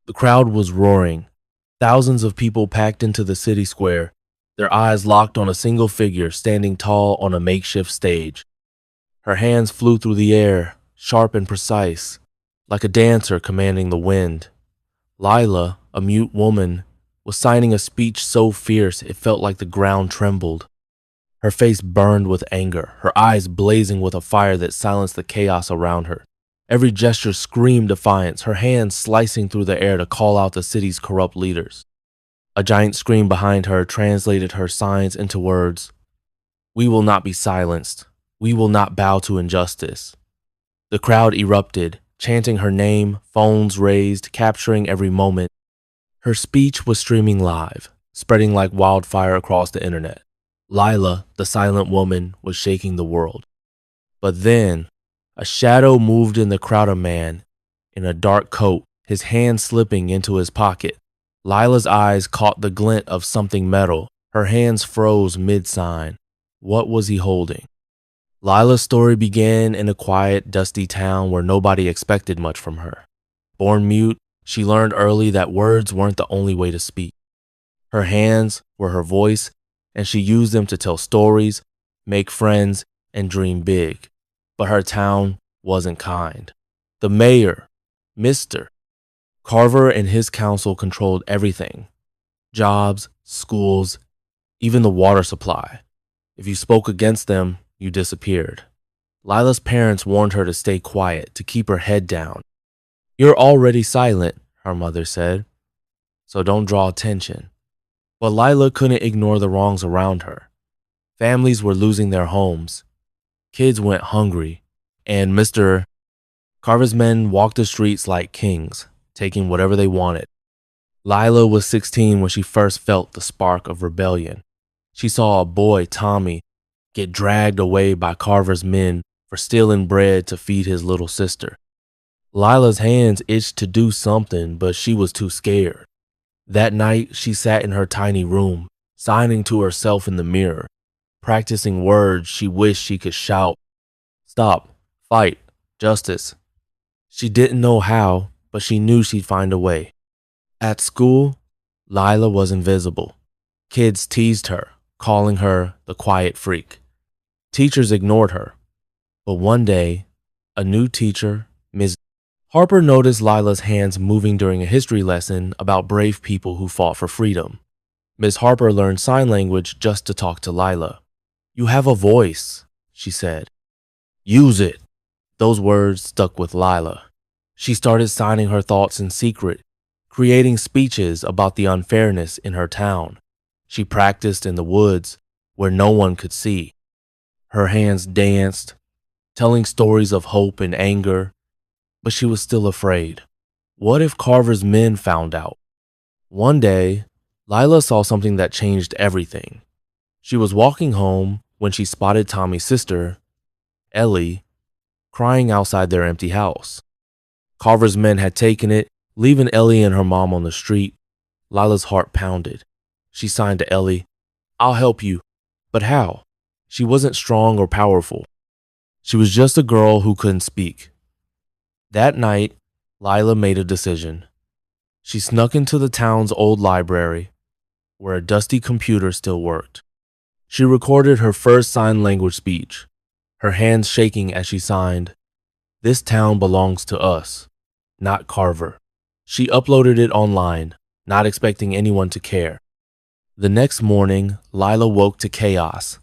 The crowd was roaring. Thousands of people packed into the city square, their eyes locked on a single figure standing tall on a makeshift stage. Her hands flew through the air, sharp and precise, like a dancer commanding the wind. Lila, a mute woman, was signing a speech so fierce it felt like the ground trembled. Her face burned with anger, her eyes blazing with a fire that silenced the chaos around her. Every gesture screamed defiance, her hands slicing through the air to call out the city's corrupt leaders. A giant scream behind her translated her signs into words. We will not be silenced. We will not bow to injustice. The crowd erupted, chanting her name, phones raised, capturing every moment. Her speech was streaming live, spreading like wildfire across the internet. Lila, the silent woman, was shaking the world. But then, a shadow moved in the crowd. A man in a dark coat, his hand slipping into his pocket. Lila's eyes caught the glint of something metal. Her hands froze mid-sign. What was he holding? Lila's story began in a quiet, dusty town where nobody expected much from her. Born mute, she learned early that words weren't the only way to speak. Her hands were her voice, and she used them to tell stories, make friends, and dream big. But her town wasn't kind. The mayor, Mr. Carver, and his council controlled everything. Jobs, schools, even the water supply. If you spoke against them, you disappeared. Lila's parents warned her to stay quiet, to keep her head down. You're already silent, her mother said, so don't draw attention. But Lila couldn't ignore the wrongs around her. Families were losing their homes. Kids went hungry, and Mr. Carver's men walked the streets like kings, taking whatever they wanted. Lila was 16 when she first felt the spark of rebellion. She saw a boy, Tommy, get dragged away by Carver's men for stealing bread to feed his little sister. Lila's hands itched to do something, but she was too scared. That night, she sat in her tiny room, signing to herself in the mirror, practicing words she wished she could shout. Stop, fight, justice. She didn't know how, but she knew she'd find a way. At school, Lila was invisible. Kids teased her, calling her the quiet freak. Teachers ignored her. But one day, a new teacher, Ms. Harper, noticed Lila's hands moving during a history lesson about brave people who fought for freedom. Ms. Harper learned sign language just to talk to Lila. You have a voice, she said. Use it. Those words stuck with Lila. She started signing her thoughts in secret, creating speeches about the unfairness in her town. She practiced in the woods where no one could see. Her hands danced, telling stories of hope and anger, but she was still afraid. What if Carver's men found out? One day, Lila saw something that changed everything. She was walking home when she spotted Tommy's sister, Ellie, crying outside their empty house. Carver's men had taken it, leaving Ellie and her mom on the street. Lila's heart pounded. She signed to Ellie, I'll help you. But how? She wasn't strong or powerful. She was just a girl who couldn't speak. That night, Lila made a decision. She snuck into the town's old library, where a dusty computer still worked. She recorded her first sign language speech, her hands shaking as she signed, This town belongs to us, not Carver. She uploaded it online, not expecting anyone to care. The next morning, Lila woke to chaos.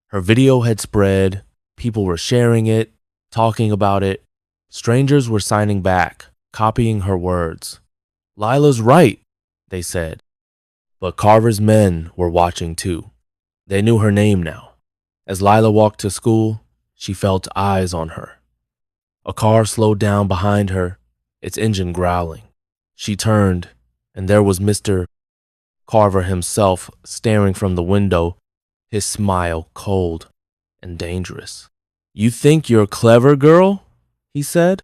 Her video had spread, people were sharing it, talking about it. Strangers were signing back, copying her words. Lila's right, they said. But Carver's men were watching too. They knew her name now. As Lila walked to school, she felt eyes on her. A car slowed down behind her, its engine growling. She turned, and there was Mr. Carver himself staring from the window, his smile cold and dangerous. You think you're clever, girl? He said.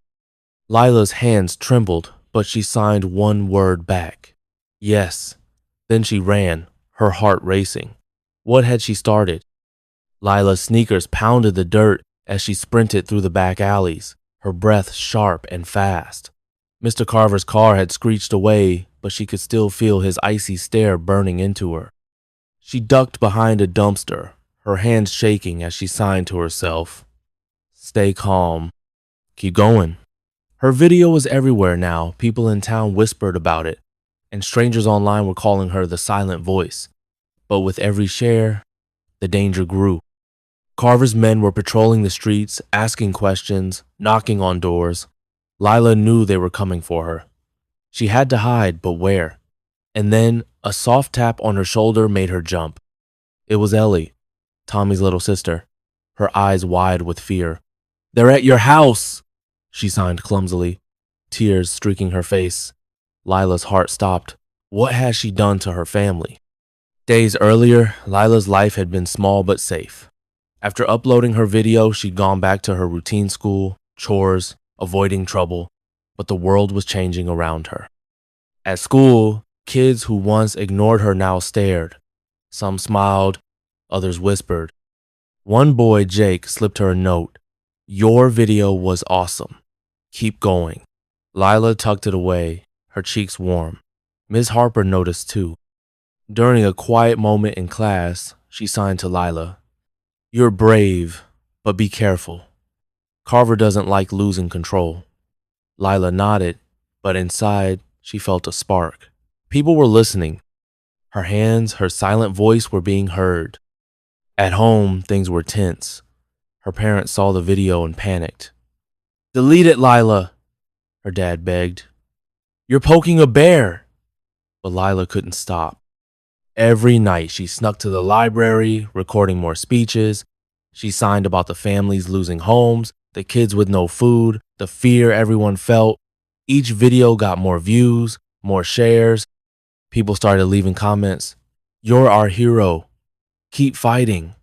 Lila's hands trembled, but she signed one word back. Yes. Then she ran, her heart racing. What had she started? Lila's sneakers pounded the dirt as she sprinted through the back alleys, her breath sharp and fast. Mr. Carver's car had screeched away, but she could still feel his icy stare burning into her. She ducked behind a dumpster, her hands shaking as she signed to herself, "Stay calm. Keep going." Her video was everywhere now. People in town whispered about it, and strangers online were calling her the silent voice. But with every share, the danger grew. Carver's men were patrolling the streets, asking questions, knocking on doors. Lila knew they were coming for her. She had to hide, but where? And then a soft tap on her shoulder made her jump. It was Ellie, Tommy's little sister, her eyes wide with fear. "They're at your house," she signed clumsily, tears streaking her face. Lila's heart stopped. What had she done to her family? Days earlier, Lila's life had been small but safe. After uploading her video, she'd gone back to her routine school, chores, avoiding trouble, but the world was changing around her. At school, kids who once ignored her now stared. Some smiled, others whispered. One boy, Jake, slipped her a note. "Your video was awesome. Keep going." Lila tucked it away, her cheeks warm. Ms. Harper noticed too. During a quiet moment in class, she signed to Lila, "You're brave, but be careful. Carver doesn't like losing control." Lila nodded, but inside, she felt a spark. People were listening. Her hands, her silent voice were being heard. At home, things were tense. Her parents saw the video and panicked. "Delete it, Lila," her dad begged. "You're poking a bear." But Lila couldn't stop. Every night she snuck to the library, recording more speeches. She signed about the families losing homes, the kids with no food, the fear everyone felt. Each video got more views, more shares. People started leaving comments. "You're our hero. Keep fighting."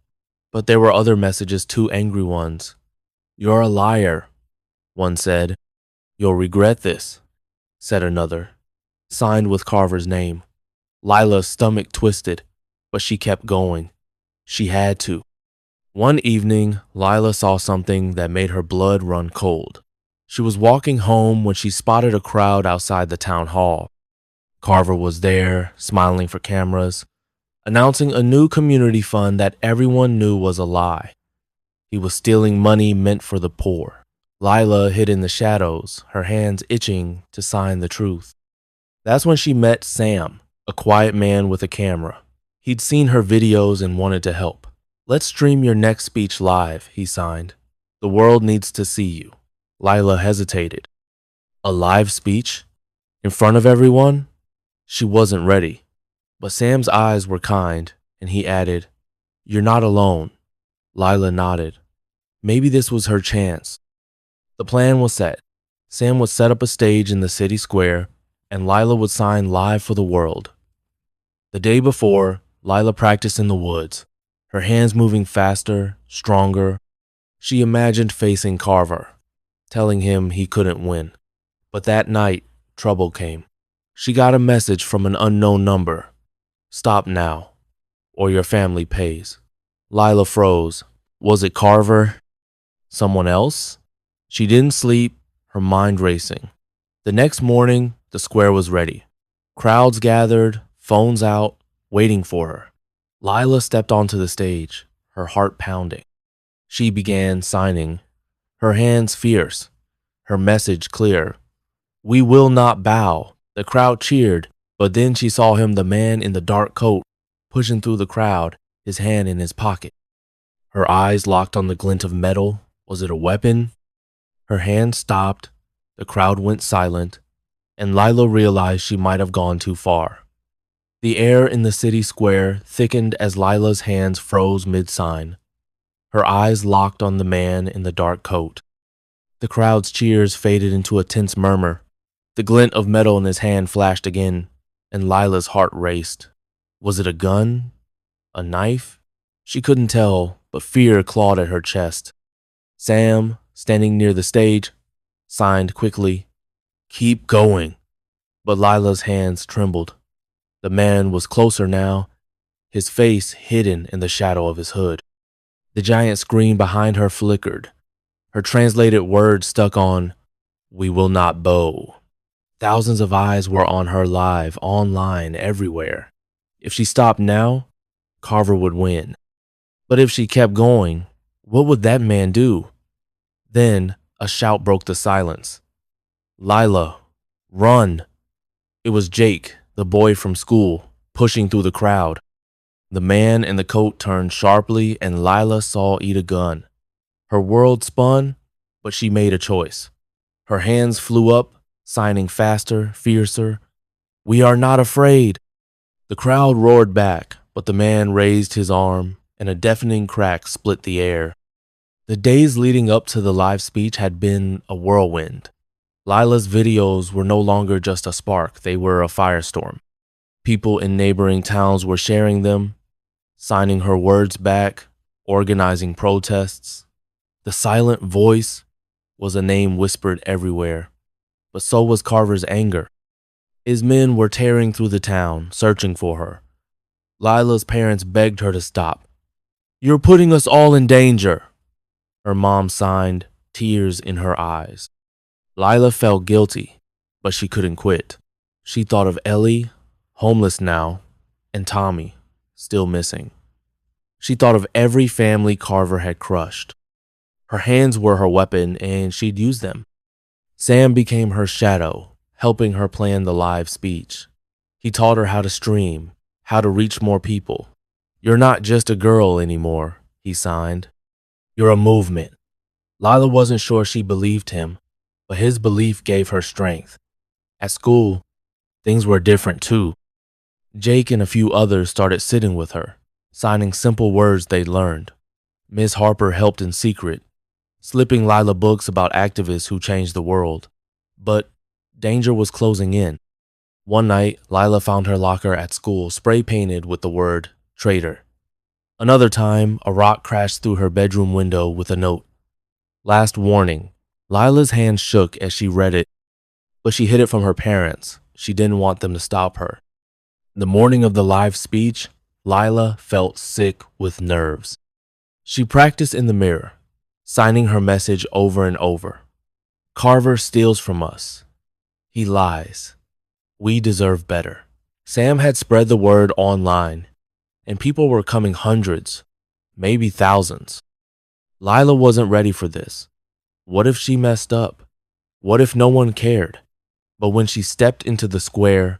But there were other messages too, angry ones. "You're a liar," one said. "You'll regret this," said another, signed with Carver's name. Lila's stomach twisted, but she kept going. She had to. One evening, Lila saw something that made her blood run cold. She was walking home when she spotted a crowd outside the town hall. Carver was there, smiling for cameras, announcing a new community fund that everyone knew was a lie. He was stealing money meant for the poor. Lila hid in the shadows, her hands itching to sign the truth. That's when she met Sam, a quiet man with a camera. He'd seen her videos and wanted to help. "Let's stream your next speech live," he signed. "The world needs to see you." Lila hesitated. A live speech? In front of everyone? She wasn't ready. But Sam's eyes were kind, and he added, "You're not alone." Lila nodded. Maybe this was her chance. The plan was set. Sam would set up a stage in the city square, and Lila would sign live for the world. The day before, Lila practiced in the woods, her hands moving faster, stronger. She imagined facing Carver, telling him he couldn't win. But that night, trouble came. She got a message from an unknown number. "Stop now, or your family pays." Lila froze. Was it Carver? Someone else? She didn't sleep, her mind racing. The next morning, the square was ready. Crowds gathered, phones out, waiting for her. Lila stepped onto the stage, her heart pounding. She began signing, her hands fierce, her message clear. "We will not bow." The crowd cheered, but then she saw him, the man in the dark coat, pushing through the crowd, his hand in his pocket. Her eyes locked on the glint of metal. Was it a weapon? Her hand stopped, the crowd went silent, and Lila realized she might have gone too far. The air in the city square thickened as Lila's hands froze mid-sign. Her eyes locked on the man in the dark coat. The crowd's cheers faded into a tense murmur. The glint of metal in his hand flashed again, and Lila's heart raced. Was it a gun? A knife? She couldn't tell, but fear clawed at her chest. Sam, standing near the stage, signed quickly, "Keep going." But Lila's hands trembled. The man was closer now, his face hidden in the shadow of his hood. The giant screen behind her flickered. Her translated words stuck on, "We will not bow." Thousands of eyes were on her live, online, everywhere. If she stopped now, Carver would win. But if she kept going, what would that man do? Then a shout broke the silence. Lila, run! It was Jake, the boy from school, pushing through the crowd. The man in the coat turned sharply and Lila saw Ida Gunn. Her world spun, but she made a choice. Her hands flew up, signing faster, fiercer. "We are not afraid." The crowd roared back, but the man raised his arm and a deafening crack split the air. The days leading up to the live speech had been a whirlwind. Lila's videos were no longer just a spark, they were a firestorm. People in neighboring towns were sharing them, signing her words back, organizing protests. The silent voice was a name whispered everywhere, but so was Carver's anger. His men were tearing through the town, searching for her. Lila's parents begged her to stop. "You're putting us all in danger," her mom signed, tears in her eyes. Lila felt guilty, but she couldn't quit. She thought of Ellie, homeless now, and Tommy, still missing. She thought of every family Carver had crushed. Her hands were her weapon, and she'd use them. Sam became her shadow, helping her plan the live speech. He taught her how to stream, how to reach more people. "You're not just a girl anymore," he signed. "You're a movement." Lila wasn't sure she believed him, but his belief gave her strength. At school, things were different too. Jake and a few others started sitting with her, signing simple words they'd learned. Miss Harper helped in secret, slipping Lila books about activists who changed the world. But danger was closing in. One night, Lila found her locker at school spray painted with the word traitor. Another time, a rock crashed through her bedroom window with a note. "Last warning." Lila's hand shook as she read it, but she hid it from her parents. She didn't want them to stop her. The morning of the live speech, Lila felt sick with nerves. She practiced in the mirror, signing her message over and over. "Carver steals from us. He lies. We deserve better." Sam had spread the word online, and people were coming hundreds, maybe thousands. Lila wasn't ready for this. What if she messed up? What if no one cared? But when she stepped into the square,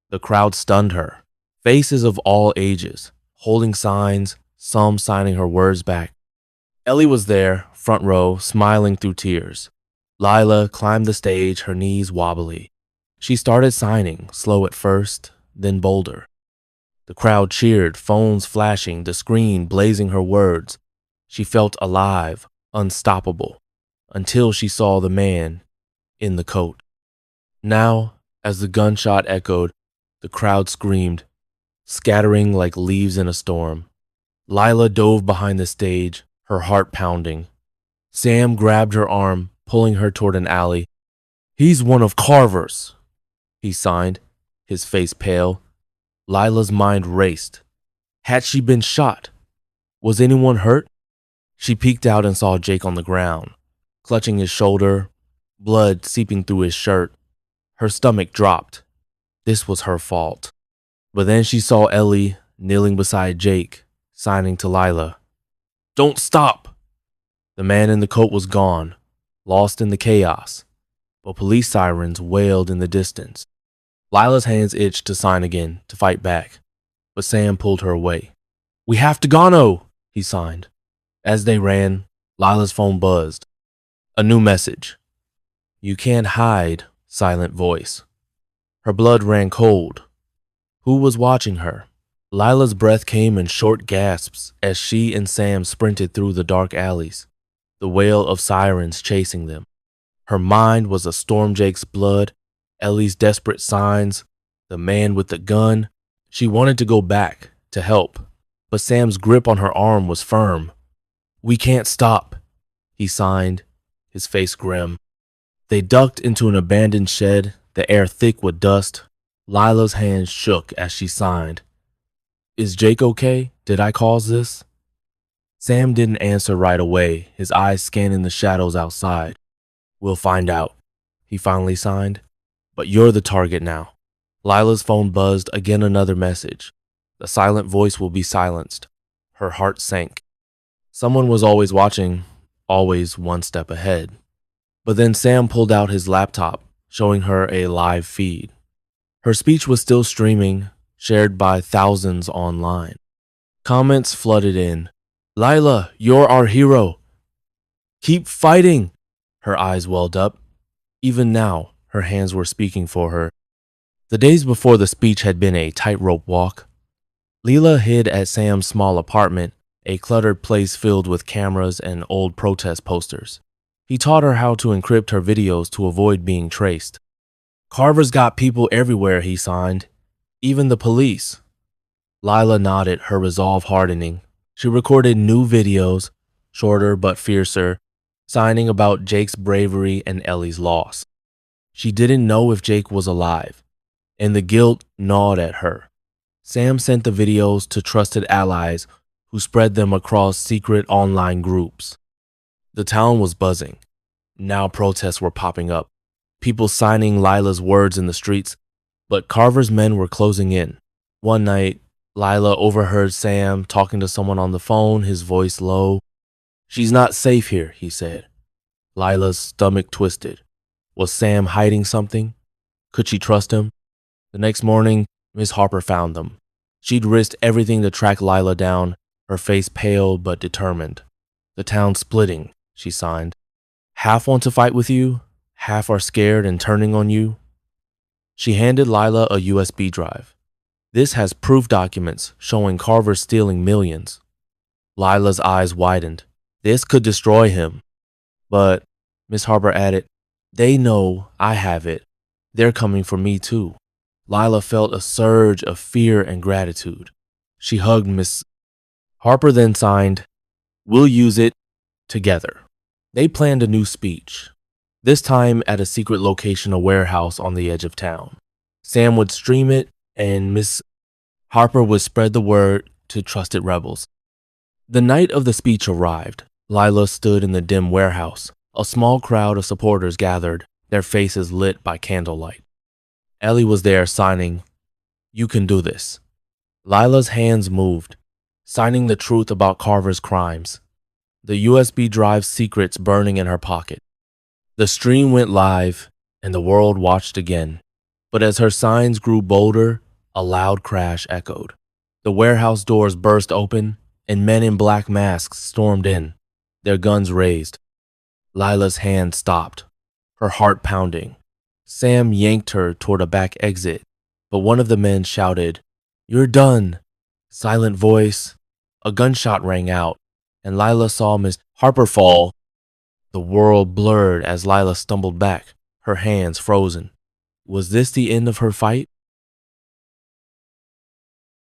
the crowd stunned her. Faces of all ages, holding signs, some signing her words back. Ellie was there, front row, smiling through tears. Lila climbed the stage, her knees wobbly. She started signing, slow at first, then bolder. The crowd cheered, phones flashing, the screen blazing her words. She felt alive, unstoppable, until she saw the man in the coat. Now, as the gunshot echoed, the crowd screamed, scattering like leaves in a storm. Lila dove behind the stage, her heart pounding. Sam grabbed her arm, pulling her toward an alley. "He's one of Carver's," he signed, his face pale. Lila's mind raced. Had she been shot? Was anyone hurt? She peeked out and saw Jake on the ground, clutching his shoulder, blood seeping through his shirt. Her stomach dropped. This was her fault. But then she saw Ellie kneeling beside Jake, signing to Lila. "Don't stop!" The man in the coat was gone, lost in the chaos, but police sirens wailed in the distance. Lila's hands itched to sign again, to fight back, but Sam pulled her away. "We have to go," he signed. As they ran, Lila's phone buzzed. A new message. "You can't hide," silent voice. Her blood ran cold. Who was watching her? Lila's breath came in short gasps as she and Sam sprinted through the dark alleys, the wail of sirens chasing them. Her mind was a storm. Jake's blood, Ellie's desperate signs, the man with the gun. She wanted to go back, to help, but Sam's grip on her arm was firm. "We can't stop," he signed, his face grim. They ducked into an abandoned shed, the air thick with dust. Lila's hands shook as she signed. "Is Jake okay? Did I cause this?" Sam didn't answer right away, his eyes scanning the shadows outside. "We'll find out," he finally signed. But you're the target now. Lila's phone buzzed, again another message. The silent voice will be silenced. Her heart sank. Someone was always watching, always one step ahead. But then Sam pulled out his laptop, showing her a live feed. Her speech was still streaming, shared by thousands online. Comments flooded in. Lila, you're our hero. Keep fighting. Her eyes welled up. Even now, her hands were speaking for her. The days before the speech had been a tightrope walk. Lila hid at Sam's small apartment, a cluttered place filled with cameras and old protest posters. He taught her how to encrypt her videos to avoid being traced. Carver's got people everywhere, he signed. Even the police. Lila nodded, her resolve hardening. She recorded new videos, shorter but fiercer, signing about Jake's bravery and Ellie's loss. She didn't know if Jake was alive, and the guilt gnawed at her. Sam sent the videos to trusted allies who spread them across secret online groups. The town was buzzing. Now protests were popping up, people signing Lila's words in the streets, but Carver's men were closing in. One night, Lila overheard Sam talking to someone on the phone, his voice low. She's not safe here, he said. Lila's stomach twisted. Was Sam hiding something? Could she trust him? The next morning, Miss Harper found them. She'd risked everything to track Lila down, her face pale but determined. The town's splitting, she signed. Half want to fight with you, half are scared and turning on you. She handed Lila a USB drive. This has proof documents showing Carver stealing millions. Lila's eyes widened. This could destroy him. But, Miss Harper added, they know I have it. They're coming for me too. Lila felt a surge of fear and gratitude. She hugged Miss Harper, then signed, we'll use it together. They planned a new speech, this time at a secret location, a warehouse on the edge of town. Sam would stream it, and Miss Harper would spread the word to trusted rebels. The night of the speech arrived. Lila stood in the dim warehouse. A small crowd of supporters gathered, their faces lit by candlelight. Ellie was there signing, you can do this. Lila's hands moved, signing the truth about Carver's crimes. The USB drive's secrets burning in her pocket. The stream went live, and the world watched again. But as her signs grew bolder, a loud crash echoed. The warehouse doors burst open, and men in black masks stormed in, their guns raised. Lila's hand stopped, her heart pounding. Sam yanked her toward a back exit, but one of the men shouted, you're done. Silent voice. A gunshot rang out, and Lila saw Miss Harper fall. The world blurred as Lila stumbled back, her hands frozen. Was this the end of her fight?